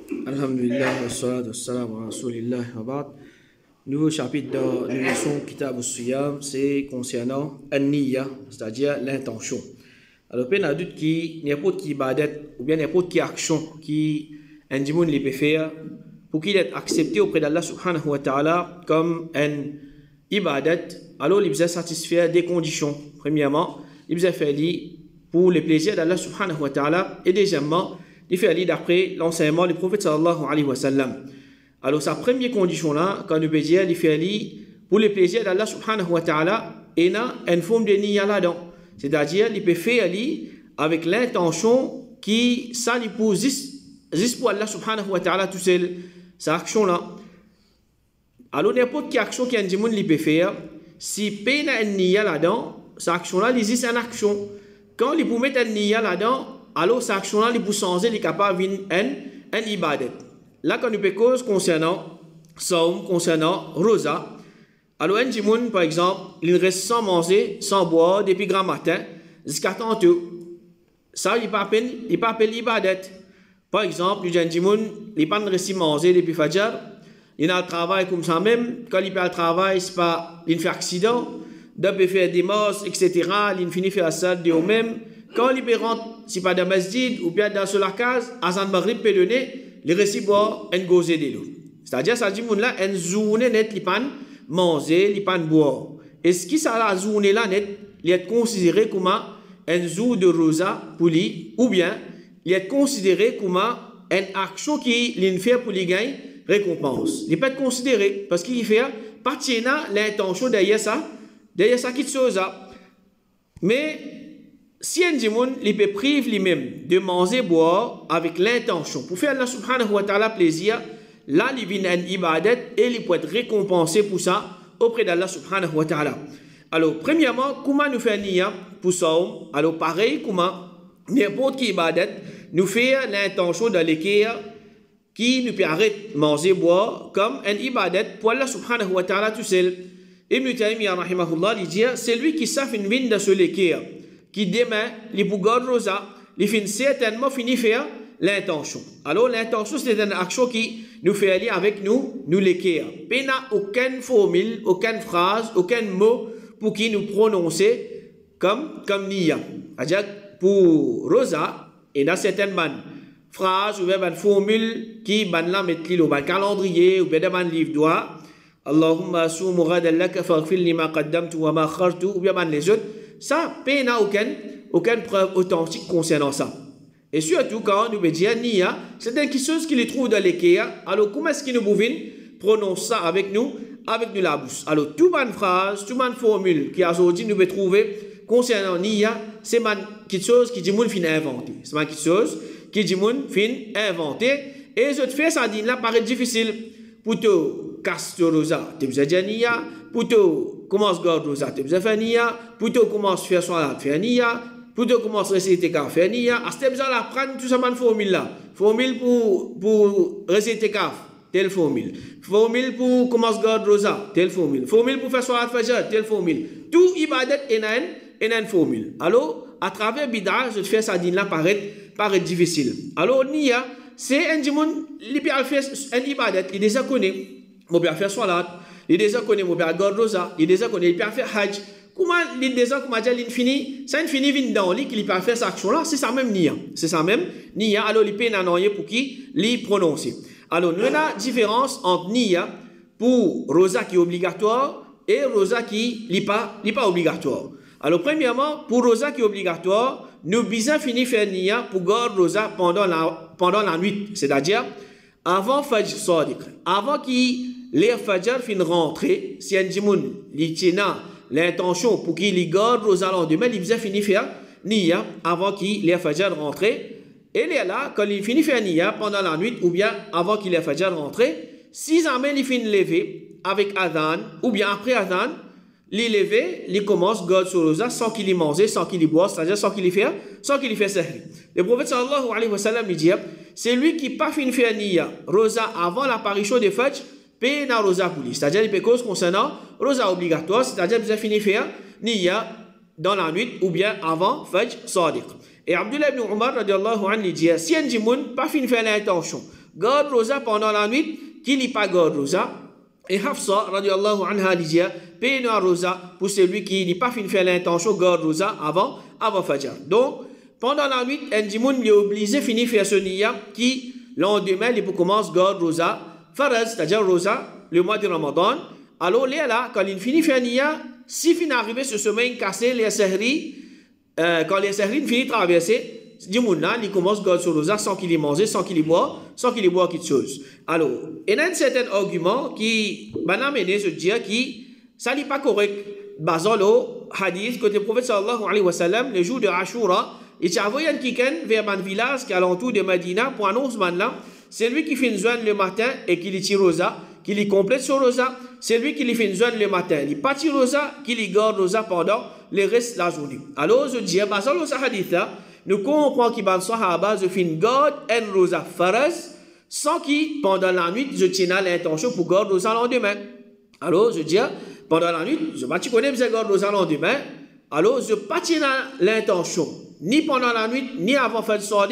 Alhamdulillah, wassalatu wassalamu ala rasulillah wa ba'd. Nouveau chapitre dans la leçon Kitab al-Siyam, c'est concernant An-Niyya, c'est-à-dire l'intention. Alors, il y a doute qui n'importe qui ibadat ou bien n'importe qui action qui un dimoun peut faire pour qu'il soit accepté auprès d'Allah subhanahu wa ta'ala comme un ibadat, alors il doit satisfaire des conditions. Premièrement, il doit faire pour le plaisir d'Allah subhanahu wa ta'ala et deuxièmement, il fait d'après l'enseignement du prophète sallallahu alayhi wa sallam. Alors sa première condition là, quand nous peut dire, il fait pour le plaisir d'Allah subhanahu wa ta'ala et n'a une forme de niyya là-dedans. C'est-à-dire, il peut faire avec l'intention qui ça lui pour juste pour Allah subhanahu wa ta'ala tout seul, sa action là. Alors n'importe quelle action qu'un dimoun il peut faire, si peine un niyya là-dedans, sa action là, il existe une action. Quand il peut mettre un niyya là-dedans, alors cette action-là, il peut changer, il est capable de un ibadat. Là, quand nous peut cause concernant Saum, concernant Rosa, alors un dimoun, par exemple, il reste sans manger, sans boire, depuis grand matin, jusqu'à tantôt. Ça, il n'est pas appelé ibadat. Par exemple, un dimoun, il n'est pas resté manger depuis Fajr, il a le travail comme ça même, quand il fait le travail, ce n'est pas, il fait accident, il peut faire des morts, etc., il finit faire ça de même. Quand il rentre, si pas dans le masjid ou bien dans la case, Azan Maghrib peut donner, il récit boire un gosé de l'eau. C'est-à-dire, ça dit, là, une journée net, il pas manger, il pas boire. Et ce qui ça la journée là net, il est considéré comme un jour de rosa pour lui, ou bien il est considéré comme une action qu'il fait pour lui gagner récompense. Il peut être considéré parce qu'il fait partie de l'intention derrière ça quelque chose. Mais si un dimoun, il peut priver lui-même de manger, boire avec l'intention pour faire Allah subhanahu wa ta'ala plaisir, là, il vient un ibadat et il peut être récompensé pour ça auprès d'Allah subhanahu wa ta'ala. Alors, premièrement, comment nous faire niya pour ça? Alors, pareil, comment n'importe qui ibadat nous fait l'intention de l'équerre qui nous peut arrêter de manger, boire comme un ibadat pour Allah subhanahu wa ta'ala tout seul. Ibn Taymiyyah rahimahullah, il dit, c'est lui qui s'affe une vine de ce l'équerre qui demain, les bougards rosa, les fin certainement fini faire l'intention. Alors, l'intention, c'est une action qui nous fait aller avec nous l'équerre. Il n'y a aucune formule, aucune phrase, aucun mot pour qui nous prononcer comme niya. C'est-à-dire, pour rosa, il y a certaines phrases ou bien une formule qui la mettre le calendrier ou bien dans le livre droit. Allahumma sumu ghadallaka faghfir lima qaddamtu wa ma khartu ou bien les autres. Ça, il n'y a aucune preuve authentique concernant ça. Et surtout, quand nous disons niya, c'est quelque chose qui les trouve dans l'équerre. Alors, comment est-ce qu'ils nous pouvons prononcer ça avec nous la bouche? Alors, toute bonne phrase, toute bonne formule qui a aujourd'hui nous pouvons trouver concernant niya, c'est quelque chose qui dit moun fin inventé. C'est quelque chose qui dit moun fin inventé. Et je te fais ça, dit là, paraît difficile. Plutôt, castorosa, tu veux dire niya. Plutôt, commence garde rosa, tu veux faire niya. Plutôt, commence faire soin, faire niya. Plutôt, commence réciter kaf, faire niya. À ce besoin là, prendre tout ça, une formule là. Formule pour réciter kaf, telle formule. Formule pour commence garde rosa, telle formule. Formule pour faire soin, faire telle formule. Tout ibadat est une formule. Alors, à travers bid'a, je fais ça, dit là, paraît difficile. Alors, niya, c'est un dimoun, il peut faire un ibadat, il déjà connaît. Il peut faire salat, il déjà connaît, il peut faire garde rosa, il déjà connaît, il peut faire hajj. Comment il déjà, comment dire, l'infini, ça infini vient dans lui, qu'il peut faire cette action-là, c'est ça même niya. C'est ça même niya. Alors, il peut n'anoyer pour qui l'y prononcer. Alors, nous avons la différence entre niya pour rosa qui est obligatoire et rosa qui n'est pas obligatoire. Alors, premièrement, pour rosa qui est obligatoire, nous bisons finir faire niya pour garder rosa pendant la nuit. C'est-à-dire, avant Fajr Sadiq, avant qu'il l'ait Fajr fin rentrer, si un dimoun, il tient l'intention pour qu'il garde rosa lendemain, il bisons finir faire niya avant qu'il l'ait Fajr rentrer. Et il est là, quand il finit faire niya pendant la nuit, ou bien avant qu'il l'ait Fajr rentrer, si jamais il finit lever avec Adhan, ou bien après Adhan, il lever, il commence garde sur rosa sans qu'il y mange, sans qu'il y boive, c'est-à-dire sans qu'il y fait sahri. Le prophète sallallahu alayhi wa sallam dit, c'est lui qui pas fini faire niya rosa avant l'apparition des Fajr, paye na rosa pour lui. C'est-à-dire il peut cause concernant rosa obligatoire, c'est-à-dire il a fini faire niya dans la nuit ou bien avant Fajr Sadiq. Et Abdullah ibn Umar radiallahu anhu dit, si un dimoun pas fini faire l'intention garde rosa pendant la nuit, qui n'est pas garde rosa. Et Hafsa, radiallahu anha, disait, paye un rosa pour celui qui n'a pas fini de faire l'intention, garde rosa avant Fajr. Donc, pendant la nuit, un dimoun est obligé de finir faire ce niya qui, lendemain, il commence garde rosa, faraz, c'est-à-dire rosa, le mois de Ramadan. Alors, là, quand il finit de faire niya, si finit d'arriver ce semaine cassé, les sehri, quand les sehri finissent de traverser, Dimouna, il commence à garder sur rosa sans qu'il ait mangé, sans qu'il ait boit quelque chose. Alors, il y a un certain argument qui m'a amené à dire que ça n'est pas correct. Basant le hadith que le prophète sallallahu alayhi wa sallam, le jour de Ashura, il a envoyé un kiken vers un village qui est alentour de Medina pour annoncer là, c'est lui qui fait une zone le matin et qui lui tire rosa, qui lui complète sur rosa, c'est lui qui lui fait une zone le matin, il pas tire rosa, qui lui garde rosa pendant le reste de la journée. Alors, je dis, basant le hadith là, nous comprenons qu'il y a un sahaba, je fais une garde, un rosa faraz, sans qui, pendant la nuit, je tiens l'intention pour garder rosa le lendemain. Alors, je dis, pendant la nuit, je ne sais pas si je garde rosa le lendemain, alors je ne pas l'intention, ni pendant la nuit, ni avant faire le soir.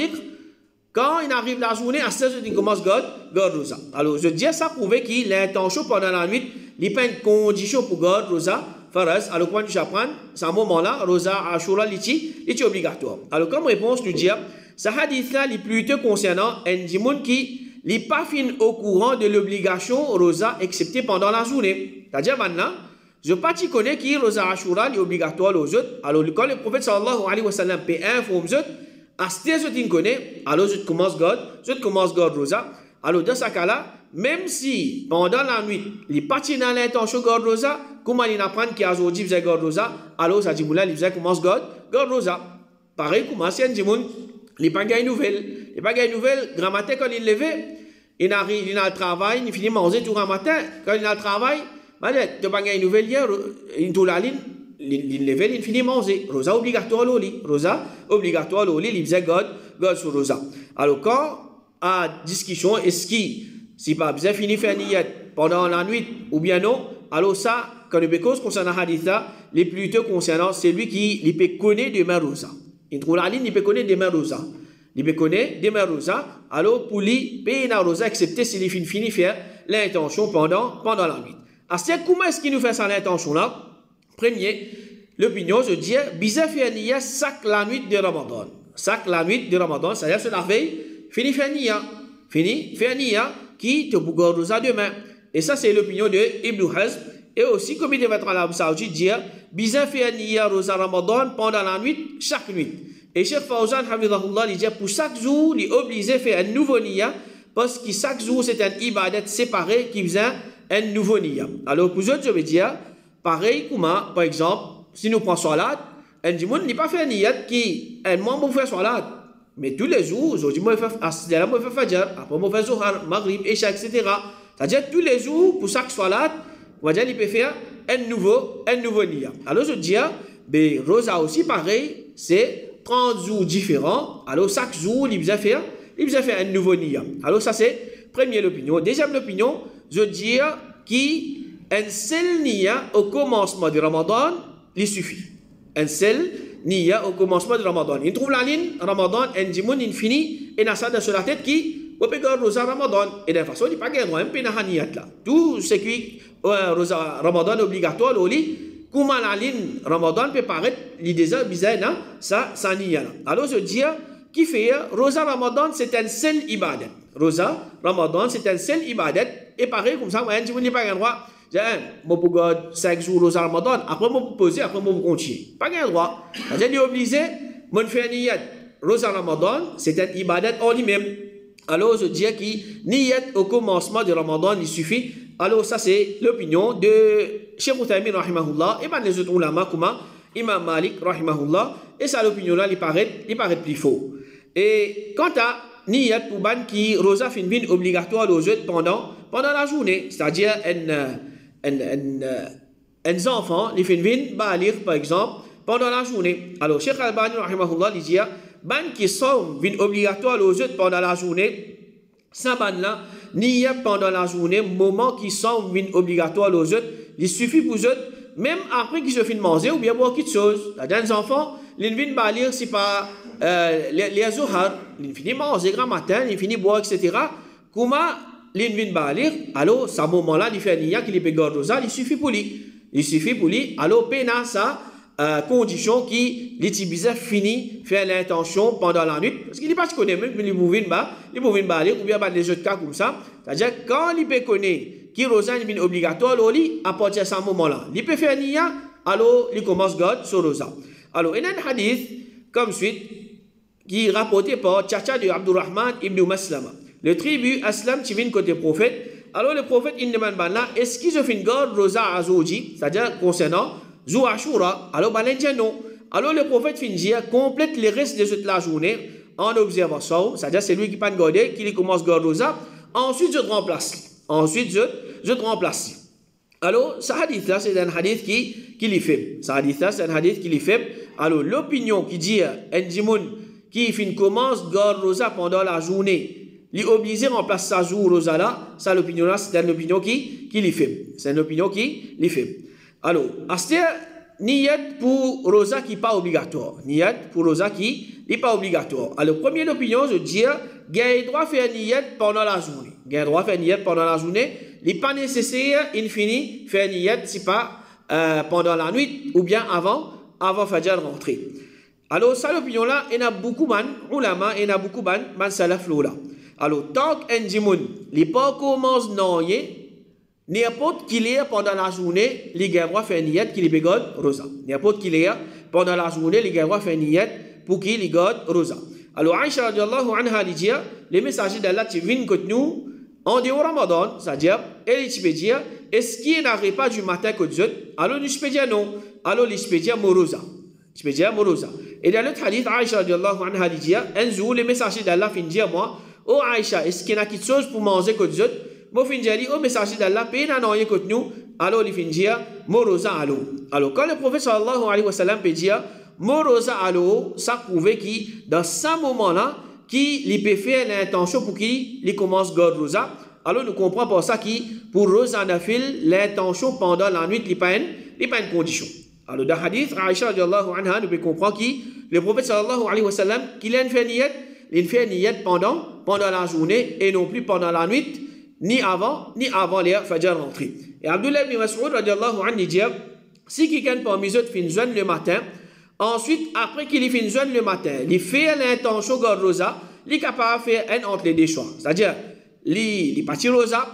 Quand il arrive la journée, à 16h, il commence à garder rosa. Alors, je dis, ça prouve que l'intention pendant la nuit, il n'y a pas une condition pour garder rosa. Faraz, alors quand tu apprends, c'est un moment-là, rosa, ashura, c'est obligatoire. Alors comme réponse, nous dire, ce hadith-là est plutôt concernant un dimoun qui n'est pas fin au courant de l'obligation rosa, excepté pendant la journée. C'est-à-dire maintenant, je ne sais pas si tu connais qui rosa ashura est obligatoire aux autres. Alors quand le prophète sallallahu alayhi wa sallam peut informer aux autres, à ce que tu connais, alors je commence à garder rosa. Alors dans ce cas-là, même si pendant la nuit, il n'est pas dans l'intention de garder rosa, comment il apprend qu'il y a aujourd'hui faisait garde rosa, alors ça dit moula il faisait commence garde rosa. Pareil comment c'est un dimoun, il pas gagné nouvelle, grand matin quand il levé, il arrive, il a le travail, il finit manger tout grand matin, quand il a le travail, il pas gagné nouvelle hier, il tout la ligne, il levé, il finit manger, rosa obligatoire au lit, il faisait garde sur rosa. Alors quand à discussion, est-ce qu'il si pas bien fini faire niyat pendant la nuit ou bien non, alors ça, quand le cause concernant hadith là, les plutôt concernant celui qui peut connaître des mains rosa. Il trouve la ligne, il peut connaître des mains rosa. Il peut connaître des mains rosa, alors pour lui, payer une rosa, excepté s'il finit faire l'intention pendant la nuit. Alors, comment est-ce qu'il nous fait ça l'intention là? Premier, l'opinion, je dis, bizarre faire niyat chaque la nuit de Ramadan. Chaque la nuit de Ramadan, c'est-à-dire sur la veille, fini faire niyat, qui te garde rosa demain. Et ça, c'est l'opinion de Ibn Hazm. Et aussi, comme il devait être à l'Arabie Saoudite, dire, bizarre faire niyat rosa Ramadan pendant la nuit, chaque nuit. Et Cheikh Fawzan, Hafidahullah, il dit, pour chaque jour, il est obligé de faire un nouveau niyat, parce que chaque jour, c'est un ibadat séparé qui faisait un nouveau niyat. Alors, pour eux, je veux dire, pareil, comment, par exemple, si nous prenons salat, un dimoun n'est pas fait un niyat qui, un mois, pour faire salat. Mais tous les jours, aujourd'hui, moi, je fais Fajr, après, moi, je fais Zuhar, Maghrib, Isha, etc. C'est-à-dire, tous les jours, pour chaque salat, on va dire, il peut faire un nouveau niyat. Alors, je dis, mais Rosa aussi, pareil, c'est 30 jours différents. Alors, chaque jour, il va faire un nouveau niyat. Alors, ça, c'est première opinion. Deuxième opinion, je dis qu'un seul niyat au commencement du Ramadan, il suffit. Un seul niyat au commencement du Ramadan. Il trouve la ligne, Ramadan, un dimoun, il finit, et il a ça sur la tête qui, on peut garder Rosa Ramadan. Et de toute façon, il n'y a pas de droit, un peu de niyat là. Tout ce qui Rosa Ramadan obligatoire, au lit, comment la ligne Ramadan peut paraître, il déjà bizarre, ça niyat là. Alors, je dis, qui fait Rosa Ramadan, c'est un seul ibadat. Rosa Ramadan, c'est un seul ibadat. Et pareil, comme ça, un dimoun, il n'y a pas de droit. Moi, pour garder 5 jours Rosa Ramadan, après, moi, pour poser, après, moi, pour continuer. Pas de droit. C'est-à-dire, il est obligé, moi, faire niyat. Rosa Ramadan, c'est un ibadat en lui-même. Alors, je dis que niyat au commencement du Ramadan, il suffit. Alors, ça, c'est l'opinion de Cheikh Uthaymin, rahimahullah, et bien les autres ulama, comme Imam Malik, rahimahullah, et ça, l'opinion-là, il paraît plus faux. Et quant à niyat pour ban qui Rosa fin obligatoire aux autres pendant la journée, c'est-à-dire un enfant, les fin balir, par exemple, pendant la journée. Alors, Cheikh Albani, rahimahullah, il dit, ban qui sont obligatoire aux autres pendant la journée, ça ban là, niyat pendant la journée, moment qui sont obligatoire aux autres, il suffit pour eux, même après qu'ils se finissent manger ou bien boire quelque chose. C'est-à-dire, les enfants, ils viennent balir, c'est pas les Zohar, ils finissent manger grand matin, ils finissent boire, etc. comment l'in vin balir, alors, à ce moment-là, il fait niya qu'il peut garder rosa, il suffit pour lui. Il suffit pour lui, alors, pena sa condition qui l'utilise fini faire l'intention pendant la nuit parce qu'il n'est pas connaît même il pouvait baler ou bien les autres cas comme ça, c'est-à-dire quand il peut connaître qui rosa est obligatoire à partir de ce moment-là il peut faire niya alors il commence garde sur rosa. Alors il y a un hadith comme suite qui est rapporté par Tchacha de Abdurrahman ibn Maslama, le tribu Aslam qui vient côté prophète. Alors le prophète il demande là est-ce qu'il se fait une garde rosa à Zoji, c'est-à-dire concernant Zou Ashura, alors non. Alors le prophète finit complète les restes de toute la journée en observant ça, c'est-à-dire c'est lui qui pas garder, qui commence à garder ça, ensuite je te remplace. Alors ce hadith là c'est un hadith qui est faible. Ce hadith là c'est un hadith qui est faible. Alors l'opinion qui dit un qui commence à garder ça pendant la journée, il est obligé de remplacer sa jour rosa là, ça l'opinion là c'est une opinion qui est faible. C'est une opinion qui est faible. Alors, c'est niyat pour rosa qui n'est pas obligatoire. Niyat pour rosa qui n'est pas obligatoire. Alors, première opinion, je dis, il a droit à faire niyat pendant la journée. Il a droit à faire niyat pendant la journée. Il n'est pas nécessaire, infini, faire niyat si pas pendant la nuit ou bien avant Fajr rentrer. Alors, ça l'opinion là, il y a beaucoup de ulama, il y a beaucoup de salaf là. Alors, tant qu'un djimoun, il pas commence noyer, n'importe qui est pendant la journée, les gars vont faire niyat qui les bégode rosa. N'importe qui est pendant la journée, les gars vont faire niyat pour qu'il les gode rosa. Alors Aïcha radiallahu anha dit les messagers d'Allah qui viennent contre nous en dehors Ramadan, c'est-à-dire elle peut dire est-ce qu'il n'arrive pas du matin que Dieu? Alors nous peut dire non. Alors il peut dire morosa. Il peut dire morosa. Et dans l'autre hadith Aïcha radiallahu anha dit un jour les messagers d'Allah viennent dire moi oh Aïcha est-ce qu'il y a quelque chose pour manger que Dieu? Moi, je dis au messager d'Allah, paye n'a rien contre nous, alors il finit dire, morosa alo. Alors, quand le prophète sallallahu alayhi wa sallam peut dire, morosa alo, ça prouve que dans ce moment-là, qu'il peut faire l'intention pour qu'il commence garde rosa. Alors, nous comprenons pour ça que pour rosa nafil, l'intention pendant la nuit, il n'y a pas une condition. Alors, dans le hadith, Aïcha radiallahu anha, nous pouvons comprendre que le prophète sallallahu alayhi wa sallam, qu'il a une fait niyat pendant la journée et non plus pendant la nuit. Ni avant les Fajr rentrés. Et Abdullah ibn Mas'ud radiallahu anhu dit si quelqu'un parmi eux fait une zone le matin, ensuite après qu'il fait une zone le matin, il fait l'intention de rosa, il est capable de faire un entre les deux choix. C'est-à-dire, il partit rosa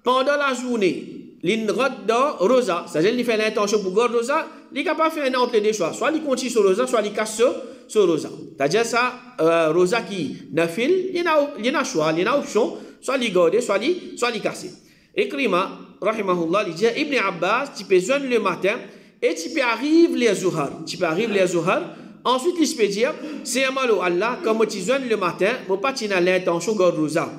pendant la journée, il rentre dans rosa, c'est-à-dire il fait l'intention pour garder rosa, il est capable de faire un entre les deux choix. Soit il continue sur rosa, soit il casse sur rosa. C'est-à-dire ça, rosa qui n'a fil, il y a un choix, il y a une option. Soit les garder, soit les casser. Et Krima, rahimahullah, il dit Ibn Abbas, tu peux joindre le matin et tu peux arriver les zuhar. Ensuite, il peut dire c'est un mal au Allah, comme tu joindre le matin, moi pas tu n'as l'intention de garder rosa.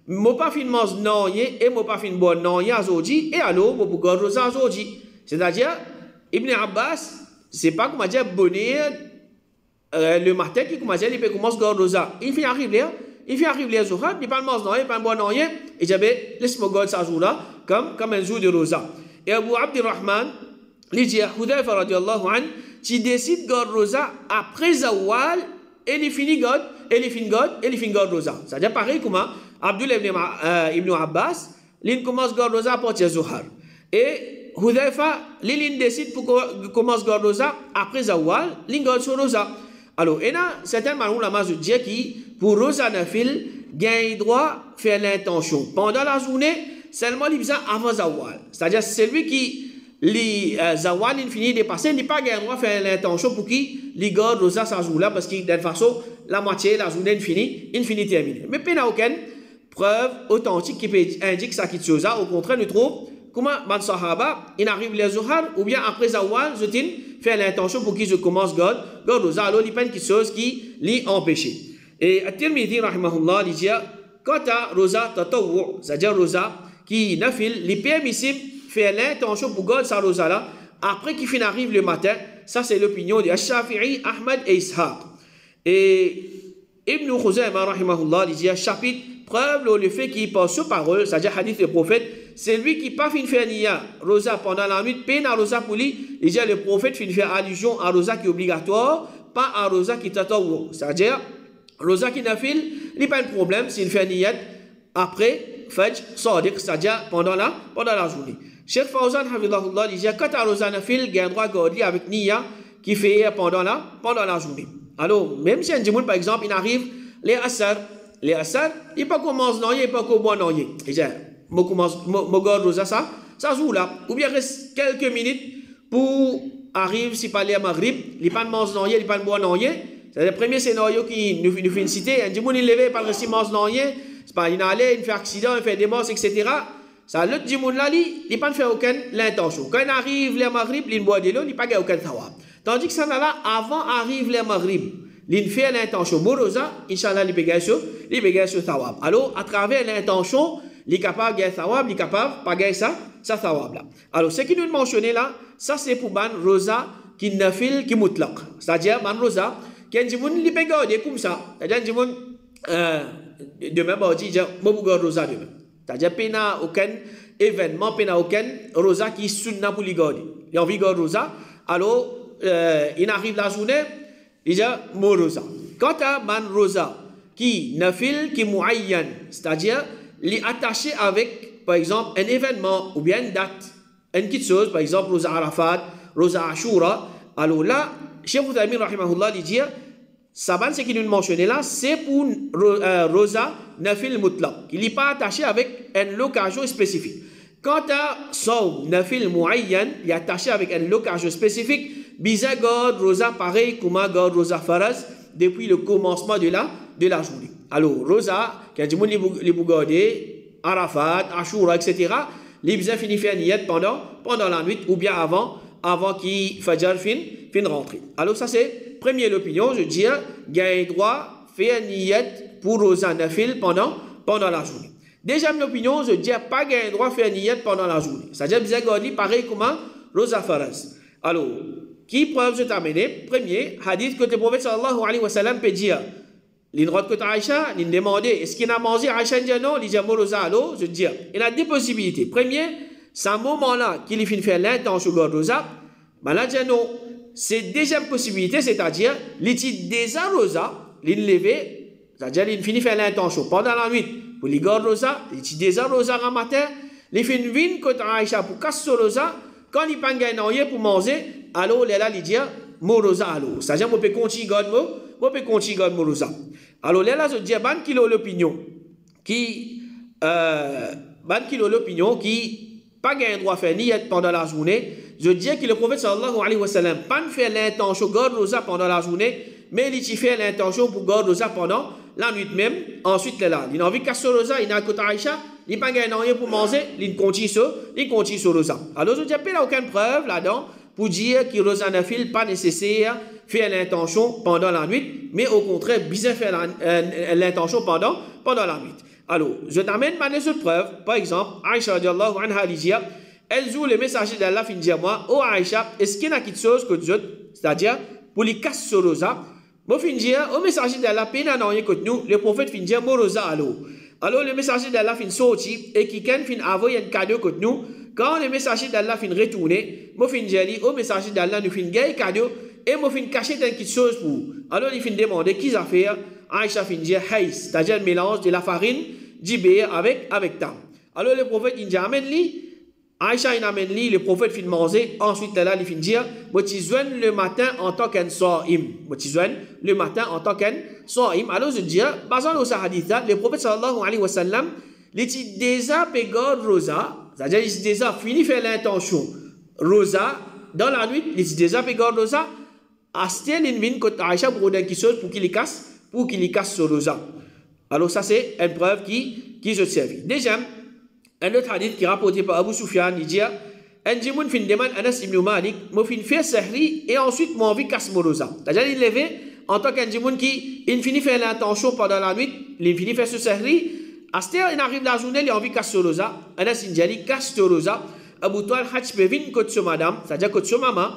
Moi pas fin mange noyer et moi pas fin boire noyer à Zoji et alors moi pour garder rosa à Zoji. C'est-à-dire, Ibn Abbas, c'est pas comment dire bonheur le matin qui commence il peut commencer à garder rosa. Il fait arriver là. Il fait arriver les jours, il parle pas de il parle pas de et j'avais laisse-moi garder ça jour là comme un jour de rosa. Et Abu Abdurrahman, il dit à Hudayfa radiallahu anhu, tu décides de garder rosa après Zawal et il finit garde rosa. C'est-à-dire pareil comme Abdullah ibn Abbas, il commence à garder rosa à partir de Zuhar. Et Hudayfa, il décide pour commencer à garder rosa après Zawal, il garde sur rosa. Alors, il y a certains malheureusement je dis qui pour rosa nafil gagne droit faire l'intention pendant la journée seulement il besoin avant zawal, c'est-à-dire celui qui les zawal il finit de passer n'est pas gagne droit faire l'intention pour qui il garde rosa sa jour là parce que de toute façon la moitié la journée infinie terminée. Mais il n'y a aucune preuve authentique qui peut indiquer ça qui chose ça. Au contraire nous trouve comment man sahaba il arrive les zuhar ou bien après zawal je faire l'intention pour qu'il se commence garde rosa. Alors il n'y a pas une chose qui l'y empêché. Et At-Tirmidhi rahimahullah il dit quant à rosa tatawwu, c'est-à-dire rosa qui nafil, il est permissible faire l'intention pour garder sa rosa là après qu'il finit arrive le matin. Ça c'est l'opinion de Shafi'i, Ahmad et Ishaq. Et Ibn Khuzaymah rahimahullah il dit chapitre preuve le fait qu'il pense sur parole, c'est-à-dire hadith du prophète, c'est lui qui pas fin faire niya rosa pendant la nuit, peine à rosa pour lui. Il dit le prophète fin faire allusion à rosa qui est obligatoire, pas à rosa qui tatawwu, c'est-à-dire rosa qui nafil, il n'y a pas de problème s'il fait niyat après Fajr Sadiq, c'est-à-dire pendant la journée. Cheikh Fawzan Hafidahullah dit quand à Rosa Nafil, il y a un droit garder avec Nia qui fait pendant la journée. Alors, même si un djimoun, par exemple, il arrive les Assar, il pas commence non, il pas comment non. Il dit, je commence, je garde Rosa ça joue là. Ou bien reste quelques minutes pour arriver, si pas les Maghrib, il pas de mange non, il pas de boire non. C'est le premier scénario qui nous fait une cité. Un djimoun, il lève, pas de rester mange non, c'est pas, il allait, il fait accident, il fait des morts, etc. Ça, l'autre djimoun là, il pas fait aucune l'intention. Quand il arrive les Maghrib, il boit de l'eau, il pas fait aucun thawab. Tandis que ça là, avant arrive les Maghrib, il fait l'intention. Morosa, Inch'Allah, il peut sur thawab. Alors, à travers l'intention, il est capable de gagner thawab, il est capable de gagner ça thawab là. Alors, ce qui nous mentionné là, ça c'est pour ban rosa qui nafil qui mutlaq. C'est-à-dire, ban rosa, qui a un djimoun, il peut garder comme ça. C'est-à-dire, un djimoun, demain, il dit, je vais garder rosa demain. C'est-à-dire, il n'y a aucun événement, il n'y a aucun rosa qui est sunna pour les garder. Il a envie de garder rosa. Alors, il arrive la journée, il dit, mon rosa. Quant à man rosa, qui nafil, qui muayyan, c'est-à-dire, il est attaché avec, par exemple, un événement ou bien une date, une petite chose, par exemple, rosa Arafat, rosa Ashura. Alors là, Cheikh Uthaymin, rahimahullah, il dit, Saban, ce qu'il nous mentionne là, c'est pour rosa nafil mutlaq. Il n'est pas attaché avec une location spécifique. Quant à Saum nafil muayyan, il est attaché avec une location spécifique. Biza God rosa pareil comme God rosa faraz depuis le commencement de la journée. Alors rosa, quand tu les bougadés, Arafat, Ashura, etc. Les biza finit faire niyat pendant la nuit ou bien avant qu'il Fajr fin rentrer. Alors ça c'est première opinion, je dis, il y a un droit faire niyat pour rosa nafil pendant la journée. Deuxième opinion, je dis pas qu'il y a un droit faire niyat pendant la journée. C'est-à-dire biza God pareil comme rosa faraz. Alors qui preuve je t'amène? Premier, hadith que le prophète sallallahu alayhi wa sallam peut dire. L'inrote que Aïcha, il demandé, est-ce qu'il a mangé? Aïcha dit non, il dit morosa alo, je dis. Il a deux possibilités. Premier, c'est un moment-là qu'il finit faire l'intention de rosa. Mais là, dit non. C'est deuxième possibilité, c'est-à-dire, il dit déjà rosa, il levé, c'est-à-dire, il finit faire l'intention pendant la nuit pour les garder rosa, il dit déjà rosa en matin, il finit venir contre Aïcha pour casser rosa. Quand il pas gagné pour manger, alors là il dit morosa alors. C'est-à-dire on peut continuer morosa. Alors là je dis ban kilo l'opinion qui pas gagné droit faire ni être pendant la journée. Je dis que le prophète sallallahu alayhi wa sallam pas fait l'intention garder rosa pendant la journée, mais il fait l'intention pour garder rosa pendant la nuit même. Ensuite là, il a envie de casser rosa, il a côté Aïcha. Il n'a pas gagné rien pour manger, il continue sur rosa. Alors, je dis, il n'y a aucune preuve là-dedans pour dire que rosa nafil pas nécessaire faire l'intention pendant la nuit, mais au contraire, bien faire l'intention pendant la nuit. Alors, je t'amène ma autre preuve. Par exemple, Aïcha radiallahu anha dit, elle joue le messager d'Allah, fin dire moi, oh Aïcha, est-ce qu'il y a quelque chose que tu c'est-à-dire, pour les casser sur rosa, moi fin dire, au messager d'Allah, peine à rien que nous, le prophète fin dire, moi rosa alors. Alors le messager d'Allah fin sorti et qui fin envoyer un cadeau que nous. Quand le messager d'Allah fin retourné, moi fin dire au messager d'Allah nous fin gagner cadeau et moi fin cacher une petite chose pour. Alors il fin demander qui a fait. Aïcha fin dire haïs, c'est-à-dire un mélange de la farine d'ibé avec tam. Alors le prophète il dit amène lui. Aïcha il amène lui, le prophète fin manger. Ensuite là il fin dire moi tu joins le matin en tant qu'un so'im. Moi tu joins le matin en tant qu'un so'im. Alors je dis basant au hadith le prophète sallallahu alayhi wa sallam il dit déjà pégode rosa, c'est-à-dire il dit déjà fini faire l'intention rosa dans la nuit, il dit déjà pégode rosa. Astel in vin que Aïcha pour donner quelque chose pour qu'il y casse ce rosa. Alors ça c'est une preuve qui je servis. Deuxième, un autre hadith qui est rapporté par Abu Sufyan, il dit un djimoun fin demande Anas ibn Malik, moi fin fait sahri et ensuite moi envie casse mon rosa. C'est-à-dire il levé en tant qu'un djimoun qui il finit faire l'intention pendant la nuit, il finit faire ce sahri. Astel il arrive la journée, il a envie casse ce rosa. Anas il casse ce rosa. Abu Tual hach bevin côté sur madame, c'est-à-dire côté sur maman.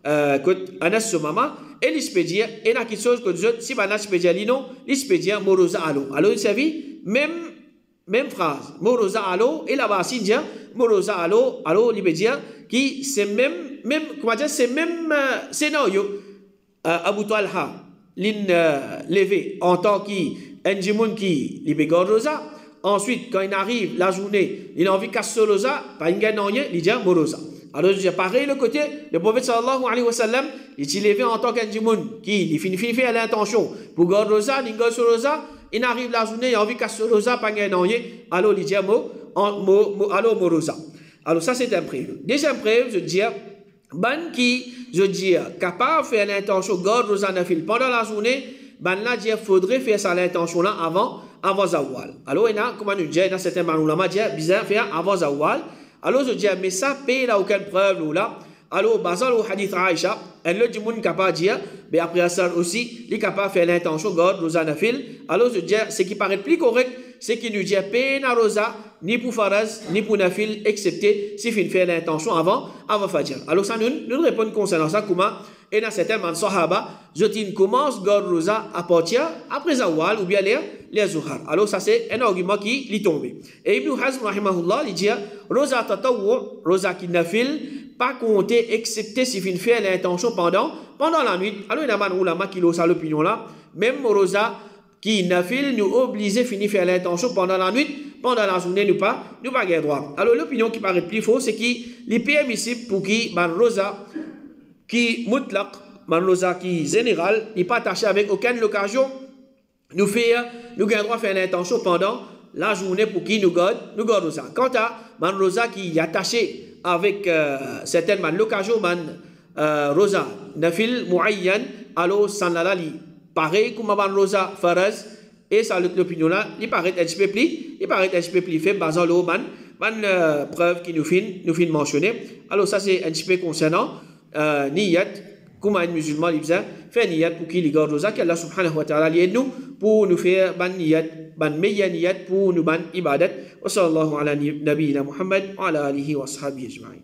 Anas sur maman et l'ispedia et la quelque chose que je si Anas spedia lino l'ispedia morosa alo. Alors il servi même phrase morosa alo et là-bas si dit morosa alo l'ispedia qui c'est même comment dire c'est même scénario Abu Talha l'in levé en tant qu'un djimoun qui libégore rosa Ensuite, quand il arrive la journée, il a envie de casser rosa, pas une gagne, il dit morosa. Alors, je pareil le côté, le prophète sallallahu alayhi wa sallam, il s'est levé en tant qu'indimun qui il finit faire l'intention pour garder rosa, il garde rosa, il arrive la journée, il a envie de casser rosa, pas une gagne, alors il dit alors morosa. Alors, ça c'est un prévu. Deuxième prévu, je dis, ban qui, je dis, capable de faire l'intention de garder rosa nafil pendant la journée, ban là, il faudrait faire ça l'intention là avant Zawal. Alors, il y a, comme nous dit, dans certains manoulamats, il y a bizarre faire avant Zawal. Alors, je dis, mais ça, paye là aucune preuve là. Alors, basant le hadith Aïcha, elle le dit, mon capable de dire, mais après ça aussi, il est capable de faire l'intention de garder rosa nafil. Alors, je dis, ce qui paraît plus correct, c'est qu'il nous dit, paye na rosa, ni pour faraz, ni pour nafil, excepté s'il fait l'intention avant Fajr. Alors, ça, nous répondons concernant ça, comment, et dans certains man sahaba, je dis, commence garde rosa à partir après Zawal ou bien les Zuhar. Alors, ça, c'est un argument qui est tombé. Et Ibn Hazm, rahimahullah, il dit, rosa tatawwu, rosa qui nafil, pas compter, excepté s'il fait l'intention pendant la nuit. Alors, il y a un ulama qui a l'opinion là, même rosa qui nafil nous oblige à finir faire l'intention pendant la nuit, pendant la journée, nous pas droit. Alors, l'opinion qui paraît plus fausse, c'est qu'il est permissible pour qui, rosa qui mutlaq, rosa qui général, n'est pas attaché avec aucune occasion, nous avons droit à faire l'intention pendant la journée pour qui nous garde rosa. Quant à rosa qui est attaché avec certaines l'occasion, rosa nafil muayyan, alors sanlalali. Pareil comme rosa faraz et ça l'opinion là il paraît un petit peu plus faible basant le preuve qui nous fin mentionner. Alors ça c'est un petit peu concernant niyat comme un musulman il fait niyat pour qu'il garde rosa qu'Allah subhanahu wa ta'ala aide nous pour nous faire meilleure niyat pour nous ban ibadat wa sallallahu ala nabiyyina Muhammad wa ala alihi wa sahbihi ajma'in.